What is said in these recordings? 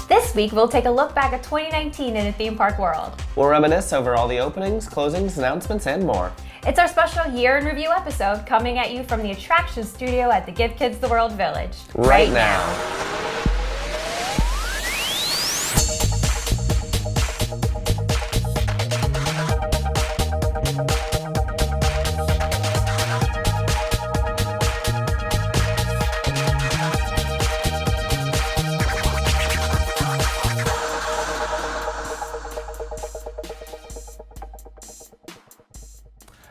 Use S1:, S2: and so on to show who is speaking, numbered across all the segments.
S1: This week, we'll take a look back at 2019 in the theme park world.
S2: We'll reminisce over all the openings, closings, announcements, and more.
S1: It's our special year in review episode coming at you from the attraction studio at the Give Kids the World Village.
S2: Right now.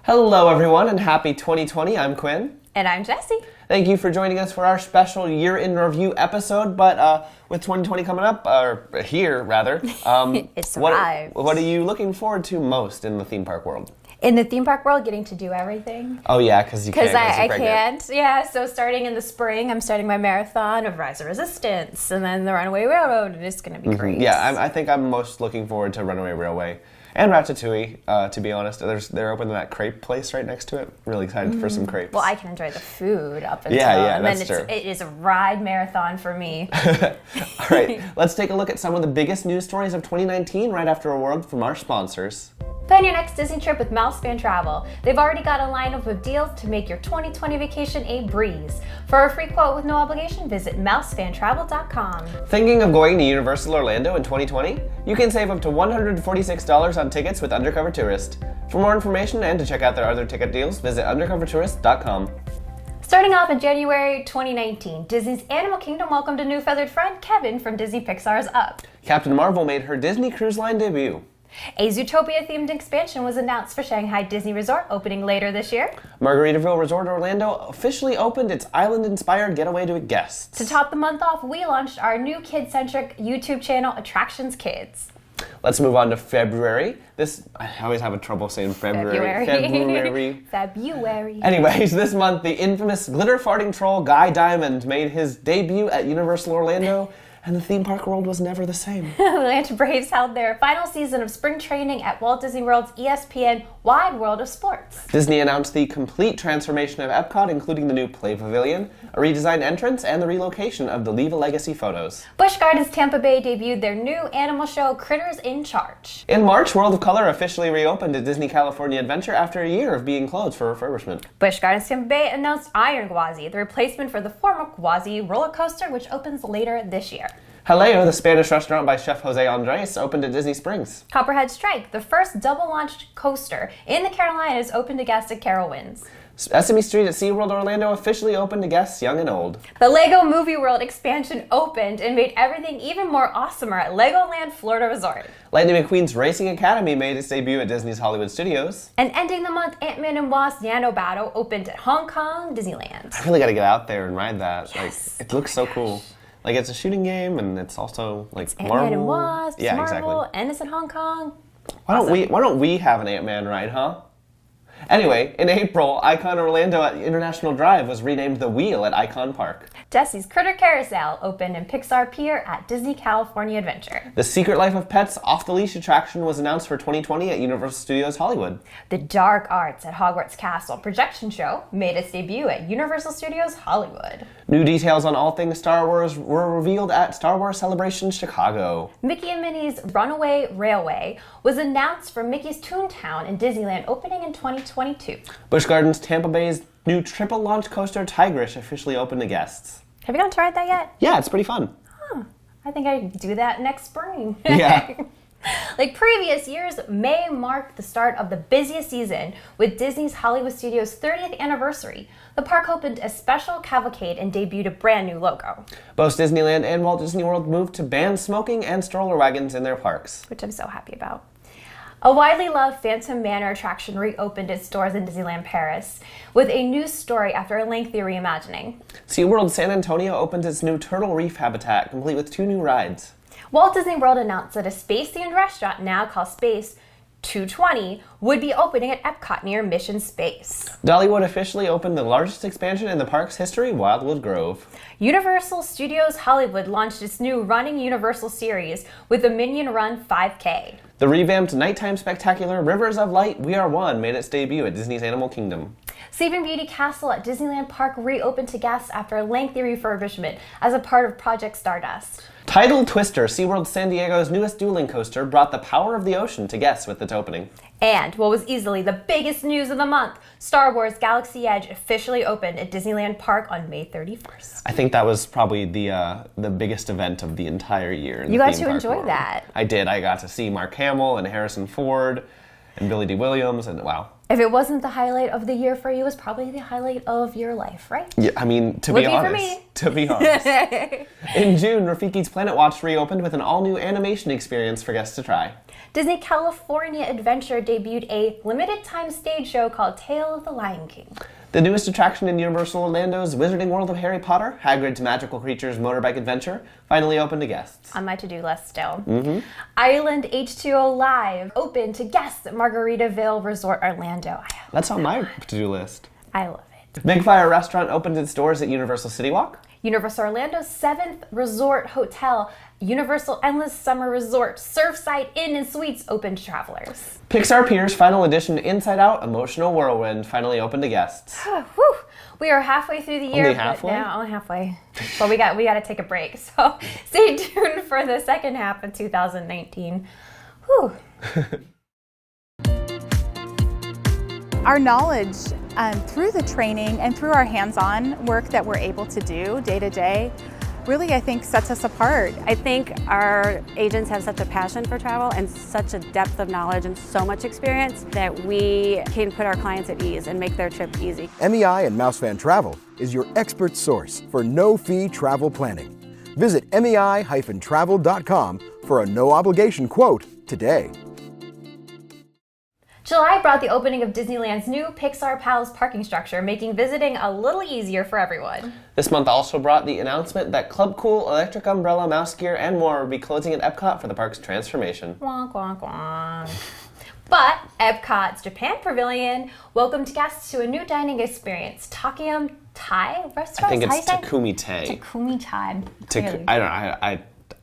S2: Hello everyone and happy 2020. I'm Quinn.
S1: And I'm Jessie.
S2: Thank you for joining us for our special year in review episode. But with 2020 coming up, or here rather,
S1: It's arrived.
S2: What are you looking forward to most in the theme park world?
S1: In the theme park world, getting to do everything.
S2: Oh yeah, because you can't.
S1: Because I can't. Yeah, so starting in the spring, I'm starting my marathon of Rise of Resistance, and then the Runaway Railroad, and it's going to be great.
S2: Yeah, I think I'm most looking forward to Runaway Railway. And Ratatouille, to be honest. They're opening that crepe place right next to it. Really excited for some crepes.
S1: Well, I can enjoy the food up until,
S2: and
S1: then
S2: that's true.
S1: It is a ride marathon for me.
S2: All right, let's take a look at some of the biggest news stories of 2019 right after a word from our sponsors.
S1: Plan your next Disney trip with Mousefan Travel. They've already got a lineup of deals to make your 2020 vacation a breeze. For a free quote with no obligation, visit mousefantravel.com.
S2: Thinking of going to Universal Orlando in 2020? You can save up to $146 on tickets with Undercover Tourist. For more information and to check out their other ticket deals, visit undercovertourist.com.
S1: Starting off in January 2019, Disney's Animal Kingdom welcomed a new feathered friend, Kevin, from Disney Pixar's Up.
S2: Captain Marvel made her Disney Cruise Line debut.
S1: A Zootopia-themed expansion was announced for Shanghai Disney Resort, opening later this year.
S2: Margaritaville Resort Orlando officially opened its island-inspired getaway to guests.
S1: To top the month off, we launched our new kid-centric YouTube channel, Attractions Kids.
S2: Let's move on to February. I always have trouble saying February.
S1: February.
S2: Anyways, this month, the infamous glitter-farting troll Guy Diamond made his debut at Universal Orlando. And the theme park world was never the same.
S1: The Atlanta Braves held their final season of spring training at Walt Disney World's ESPN Wide World of Sports.
S2: Disney announced the complete transformation of Epcot, including the new Play Pavilion, a redesigned entrance, and the relocation of the Leave a Legacy photos.
S1: Busch Gardens Tampa Bay debuted their new animal show, Critters in Charge.
S2: In March, World of Color officially reopened at Disney California Adventure after a year of being closed for refurbishment.
S1: Busch Gardens Tampa Bay announced Iron Gwazi, the replacement for the former Gwazi roller coaster, which opens later this year.
S2: Jaleo, the Spanish restaurant by Chef Jose Andres, opened at Disney Springs.
S1: Copperhead Strike, the first double-launched coaster in the Carolinas, opened to guests at Carowinds.
S2: Sesame Street at SeaWorld Orlando officially opened to guests young and old.
S1: The Lego Movie World expansion opened and made everything even more awesomer at Legoland Florida Resort.
S2: Lightning McQueen's Racing Academy made its debut at Disney's Hollywood Studios.
S1: And ending the month, Ant-Man and Wasp Nano Battle opened at Hong Kong Disneyland.
S2: I really got to get out there and ride that.
S1: Yes.
S2: It looks so cool. Like, it's a shooting game, and it's also, like, Marvel.
S1: Ant-Man and Wasp,
S2: yeah,
S1: Marvel,
S2: exactly.
S1: and it's in Hong Kong.
S2: Why don't we have an Ant-Man ride, huh? Anyway, in April, Icon Orlando at International Drive was renamed The Wheel at Icon Park.
S1: Jesse's Critter Carousel opened in Pixar Pier at Disney California Adventure.
S2: The Secret Life of Pets Off-the-Leash attraction was announced for 2020 at Universal Studios Hollywood.
S1: The Dark Arts at Hogwarts Castle projection show made its debut at Universal Studios Hollywood.
S2: New details on all things Star Wars were revealed at Star Wars Celebration Chicago.
S1: Mickey and Minnie's Runaway Railway was announced for Mickey's Toontown in Disneyland, opening in 2022.
S2: Busch Gardens Tampa Bay's new triple launch coaster Tigrish officially opened to guests.
S1: Have you gone to ride that yet?
S2: Yeah, it's pretty fun.
S1: I think I can do that next spring.
S2: Yeah.
S1: Like previous years, May marked the start of the busiest season with Disney's Hollywood Studios' 30th anniversary. The park opened a special cavalcade and debuted a brand new logo.
S2: Both Disneyland and Walt Disney World moved to ban smoking and stroller wagons in their parks.
S1: Which I'm so happy about. A widely loved Phantom Manor attraction reopened its doors in Disneyland Paris with a new story after a lengthy reimagining.
S2: SeaWorld San Antonio opened its new Turtle Reef habitat, complete with 2 new rides.
S1: Walt Disney World announced that a space-themed restaurant, now called Space 220, would be opening at Epcot near Mission Space.
S2: Dollywood officially opened the largest expansion in the park's history, Wildwood Grove.
S1: Universal Studios Hollywood launched its new Running Universal series with the Minion Run 5K.
S2: The revamped nighttime spectacular Rivers of Light, We Are One made its debut at Disney's Animal Kingdom.
S1: Sleeping Beauty Castle at Disneyland Park reopened to guests after a lengthy refurbishment as a part of Project Stardust.
S2: Tidal Twister, SeaWorld San Diego's newest dueling coaster, brought the power of the ocean to guests with its opening.
S1: And what was easily the biggest news of the month, Star Wars Galaxy Edge officially opened at Disneyland Park on May 31st.
S2: I think that was probably the biggest event of the entire year.
S1: You got to enjoy that.
S2: I did. I got to see Mark Hamill and Harrison Ford and Billy Dee Williams, and wow.
S1: If it wasn't the highlight of the year for you, it was probably the highlight of your life, right?
S2: Yeah, I mean, to be honest. In June, Rafiki's Planet Watch reopened with an all-new animation experience for guests to try.
S1: Disney California Adventure debuted a limited-time stage show called Tale of the Lion King.
S2: The newest attraction in Universal Orlando's Wizarding World of Harry Potter, Hagrid's Magical Creatures Motorbike Adventure, finally opened to guests.
S1: On my to-do list still. Island H2O Live open to guests at Margaritaville Resort Orlando.
S2: That's on my to-do list.
S1: I love it.
S2: Big Fire Restaurant opened its doors at Universal City Walk.
S1: Universal Orlando's 7th resort hotel, Universal Endless Summer Resort, Surfside Inn and Suites open to travelers.
S2: Pixar Pier's final edition Inside Out Emotional Whirlwind finally opened to guests.
S1: Whew. We are halfway through the year.
S2: Only halfway?
S1: Only halfway. But we got to take a break. So stay tuned for the second half of 2019. Whew.
S3: Our knowledge through the training and through our hands-on work that we're able to do day to day really, I think, sets us apart.
S4: I think our agents have such a passion for travel and such a depth of knowledge and so much experience that we can put our clients at ease and make their trip easy.
S5: MEI and Mousefan Travel is your expert source for no-fee travel planning. Visit mei-travel.com for a no-obligation quote today.
S1: July brought the opening of Disneyland's new Pixar Palace parking structure, making visiting a little easier for everyone.
S2: This month also brought the announcement that Club Cool, Electric Umbrella, Mouse Gear, and more will be closing at Epcot for the park's transformation.
S1: Wonk, wonk, wonk. But Epcot's Japan Pavilion welcomed guests to a new dining experience, Takayam Thai restaurant.
S2: I think it's Takumi Tay.
S1: Takumi Thai.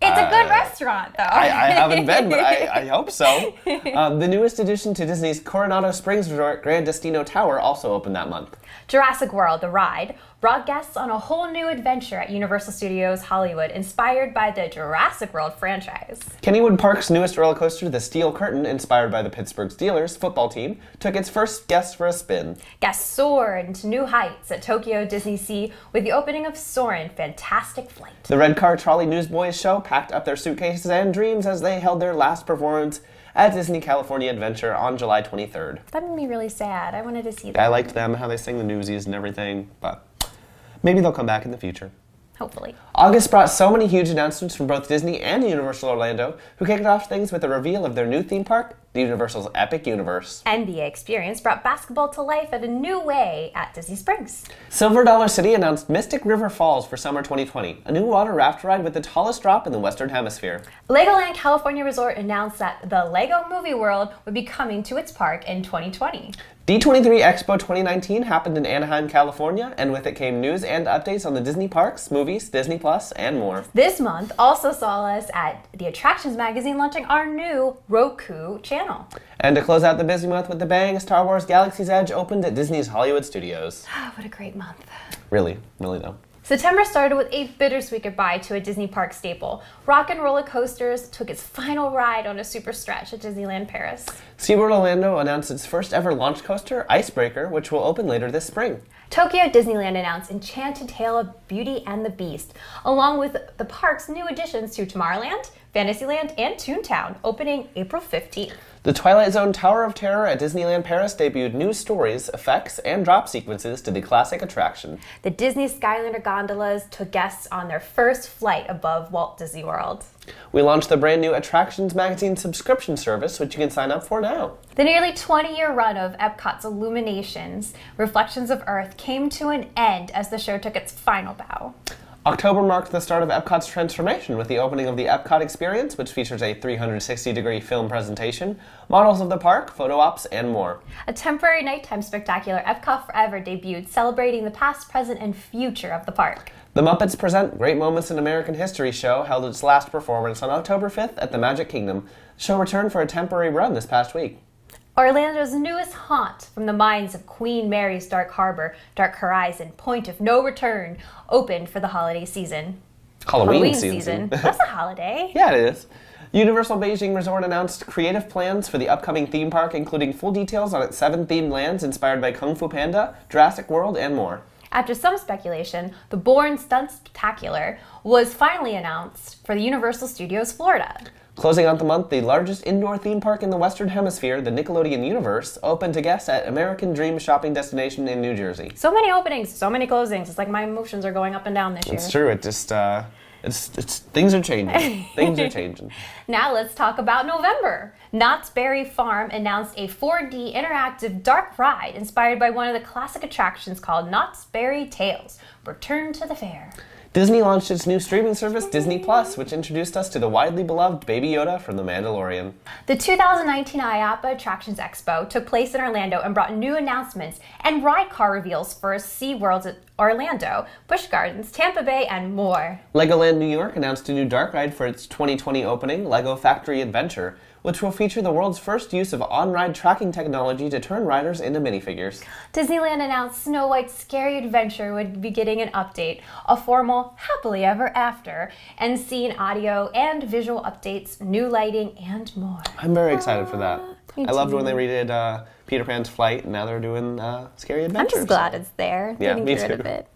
S2: It's
S1: a good restaurant, though.
S2: I haven't been, but I hope so. The newest addition to Disney's Coronado Springs Resort, Grand Destino Tower, also opened that month.
S1: Jurassic World, the ride, brought guests on a whole new adventure at Universal Studios Hollywood, inspired by the Jurassic World franchise.
S2: Kennywood Park's newest roller coaster, the Steel Curtain, inspired by the Pittsburgh Steelers football team, took its first guests for a spin.
S1: Guests soared into new heights at Tokyo Disney Sea with the opening of Soarin' Fantastic Flight.
S2: The Red Car Trolley Newsboys show packed up their suitcases and dreams as they held their last performance at Disney California Adventure on July 23rd.
S1: That made me really sad. I wanted to see that.
S2: I liked them, how they sing the Newsies and everything, but maybe they'll come back in the future.
S1: Hopefully.
S2: August brought so many huge announcements from both Disney and Universal Orlando, who kicked off things with a reveal of their new theme park, the Universal's Epic Universe.
S1: NBA Experience brought basketball to life in a new way at Disney Springs.
S2: Silver Dollar City announced Mystic River Falls for summer 2020, a new water raft ride with the tallest drop in the Western Hemisphere.
S1: Legoland California Resort announced that the Lego Movie World would be coming to its park in 2020.
S2: D23 Expo 2019 happened in Anaheim, California, and with it came news and updates on the Disney parks, movies, Disney Plus, and more.
S1: This month also saw us at the Attractions magazine launching our new Roku channel.
S2: And to close out the busy month with a bang, Star Wars Galaxy's Edge opened at Disney's Hollywood Studios.
S1: What a great month.
S2: Really though.
S1: September started with a bittersweet goodbye to a Disney park staple. Rock and Roller Coasters took its final ride on a super stretch at Disneyland Paris.
S2: SeaWorld Orlando announced its first ever launch coaster, Icebreaker, which will open later this spring.
S1: Tokyo Disneyland announced Enchanted Tale of Beauty and the Beast, along with the park's new additions to Tomorrowland, Fantasyland, and Toontown, opening April 15th.
S2: The Twilight Zone Tower of Terror at Disneyland Paris debuted new stories, effects, and drop sequences to the classic attraction.
S1: The Disney Skyliner gondolas took guests on their first flight above Walt Disney World.
S2: We launched the brand new Attractions Magazine subscription service, which you can sign up for now.
S1: The nearly 20-year run of Epcot's Illuminations, Reflections of Earth, came to an end as the show took its final bow.
S2: October marked the start of Epcot's transformation with the opening of the Epcot Experience, which features a 360-degree film presentation, models of the park, photo ops, and more.
S1: A temporary nighttime spectacular, Epcot Forever, debuted, celebrating the past, present, and future of the park.
S2: The Muppets Present Great Moments in American History show held its last performance on October 5th at the Magic Kingdom. The show returned for a temporary run this past week.
S1: Orlando's newest haunt, from the minds of Queen Mary's Dark Harbor, Dark Horizon, Point of No Return, opened for the holiday season.
S2: Halloween season.
S1: That's a holiday.
S2: Yeah, it is. Universal Beijing Resort announced creative plans for the upcoming theme park, including full details on its 7 themed lands inspired by Kung Fu Panda, Jurassic World, and more.
S1: After some speculation, the Bourne Stunt Spectacular was finally announced for the Universal Studios Florida.
S2: Closing out the month, the largest indoor theme park in the Western Hemisphere, the Nickelodeon Universe, opened to guests at American Dream shopping destination in New Jersey.
S1: So many openings, so many closings. It's like my emotions are going up and down this year.
S2: It's true. It just it's things are changing. Things are changing.
S1: Now let's talk about November. Knott's Berry Farm announced a 4D interactive dark ride inspired by one of the classic attractions called Knott's Berry Tales. Return to the fair.
S2: Disney launched its new streaming service, Disney Plus, which introduced us to the widely beloved Baby Yoda from The Mandalorian.
S1: The 2019 IAAPA Attractions Expo took place in Orlando and brought new announcements and ride car reveals for SeaWorld at Orlando, Busch Gardens, Tampa Bay, and more.
S2: Legoland New York announced a new dark ride for its 2020 opening, Lego Factory Adventure, which will feature the world's first use of on-ride tracking technology to turn riders into minifigures.
S1: Disneyland announced Snow White's Scary Adventure would be getting an update, a formal happily ever after, and scene audio and visual updates, new lighting, and more.
S2: I'm very excited for that.
S1: Me
S2: I loved
S1: too.
S2: when they redid Peter Pan's Flight, and now they're doing Scary Adventure.
S1: I'm just glad it's there.
S2: Yeah,
S1: Getting
S2: me
S1: rid
S2: too.
S1: of it.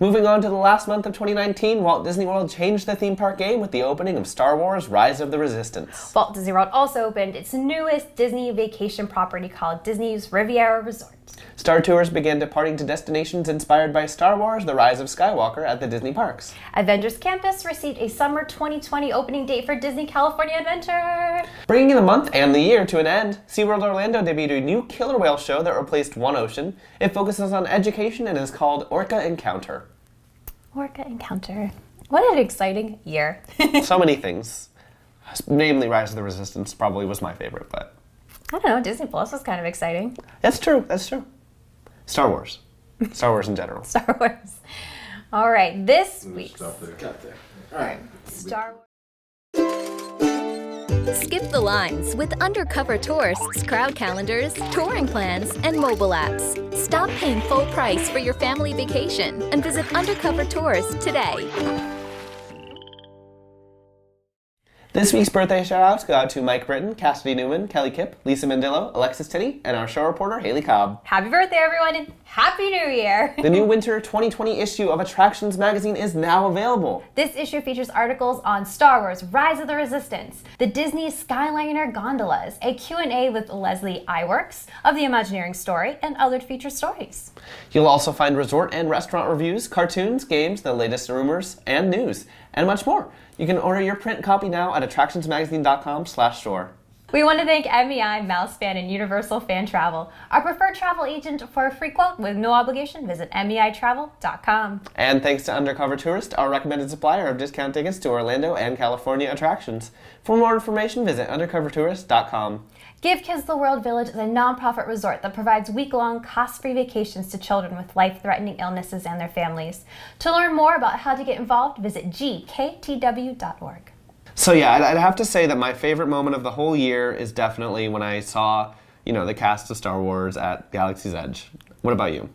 S2: Moving on to the last month of 2019, Walt Disney World changed the theme park game with the opening of Star Wars Rise of the Resistance.
S1: Walt Disney World also opened its newest Disney vacation property called Disney's Riviera Resort.
S2: Star Tours began departing to destinations inspired by Star Wars The Rise of Skywalker at the Disney parks.
S1: Avengers Campus received a summer 2020 opening date for Disney California Adventure.
S2: Bringing the month and the year to an end, SeaWorld Orlando debuted a new killer whale show that replaced One Ocean. It focuses on education and is called Orca Encounter.
S1: Orca Encounter. What an exciting year.
S2: So many things. Namely, Rise of the Resistance probably was my favorite, but
S1: I don't know, Disney Plus was kind of exciting.
S2: that's true. That's true. Star Wars. Star Wars in general.
S1: Star Wars. All right, this week's
S6: Stop there. Cut there. All right.
S1: Star Wars.
S7: Skip the lines with Undercover Tourist's crowd calendars, touring plans, and mobile apps. Stop paying full price for your family vacation and visit Undercover Tourist today.
S2: This week's birthday shout-outs go out to Mike Britton, Cassidy Newman, Kelly Kipp, Lisa Mandillo, Alexis Tinney, and our show reporter, Haley Cobb.
S1: Happy birthday, everyone, and Happy New Year!
S2: The new winter 2020 issue of Attractions magazine is now available.
S1: This issue features articles on Star Wars Rise of the Resistance, the Disney Skyliner gondolas, a Q&A with Leslie Iwerks of the Imagineering Story, and other featured stories.
S2: You'll also find resort and restaurant reviews, cartoons, games, the latest rumors, and news, and much more. You can order your print copy now at attractionsmagazine.com/store.
S1: We want to thank MEI, Mousefan, and Universal Fan Travel, our preferred travel agent. For a free quote with no obligation, visit MEItravel.com.
S2: And thanks to Undercover Tourist, our recommended supplier of discount tickets to Orlando and California attractions. For more information, visit undercovertourist.com.
S1: Give Kids the World Village is a nonprofit resort that provides week-long, cost-free vacations to children with life-threatening illnesses and their families. To learn more about how to get involved, visit gktw.org.
S2: So yeah, I'd have to say that my favorite moment of the whole year is definitely when I saw, the cast of Star Wars at Galaxy's Edge. What about you?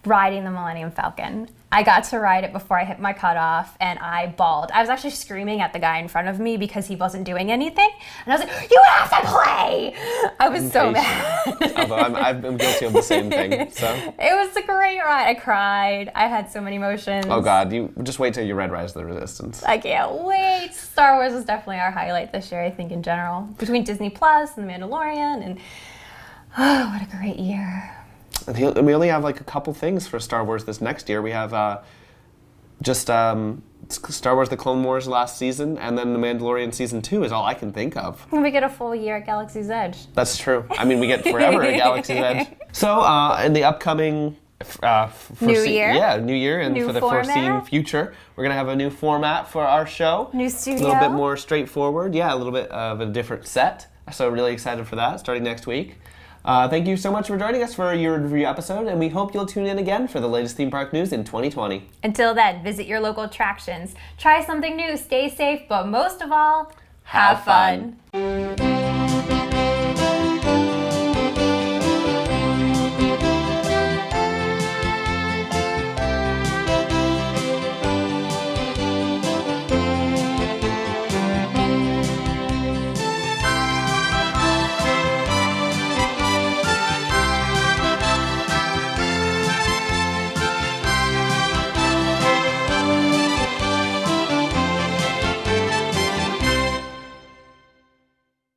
S1: Riding the Millennium Falcon. I got to ride it before I hit my cutoff, and I bawled. I was actually screaming at the guy in front of me because he wasn't doing anything, and I was like, "You have to play!" I was so mad.
S2: Although I'm guilty of the same thing, so.
S1: It was a great ride. I cried. I had so many emotions.
S2: Oh God, you just wait till you read Rise of the Resistance.
S1: I can't wait. Star Wars was definitely our highlight this year, I think, in general. Between Disney Plus and The Mandalorian, and what a great year.
S2: We only have like a couple things for Star Wars this next year. We have Star Wars The Clone Wars last season, and then The Mandalorian Season 2 is all I can think of.
S1: And we get a full year at Galaxy's Edge.
S2: That's true. I mean, we get forever at Galaxy's Edge. So, in the upcoming
S1: New year?
S2: Yeah, new year, and
S1: New
S2: for the
S1: format?
S2: foreseen future, we're going to have a new format for our show.
S1: New
S2: A
S1: studio.
S2: little bit more straightforward. Yeah, a little bit of a different set. So really excited for that, starting next week. Thank you so much for joining us for your review episode, and we hope you'll tune in again for the latest theme park news in 2020.
S1: Until then, visit your local attractions, try something new, stay safe, but most of all, have fun.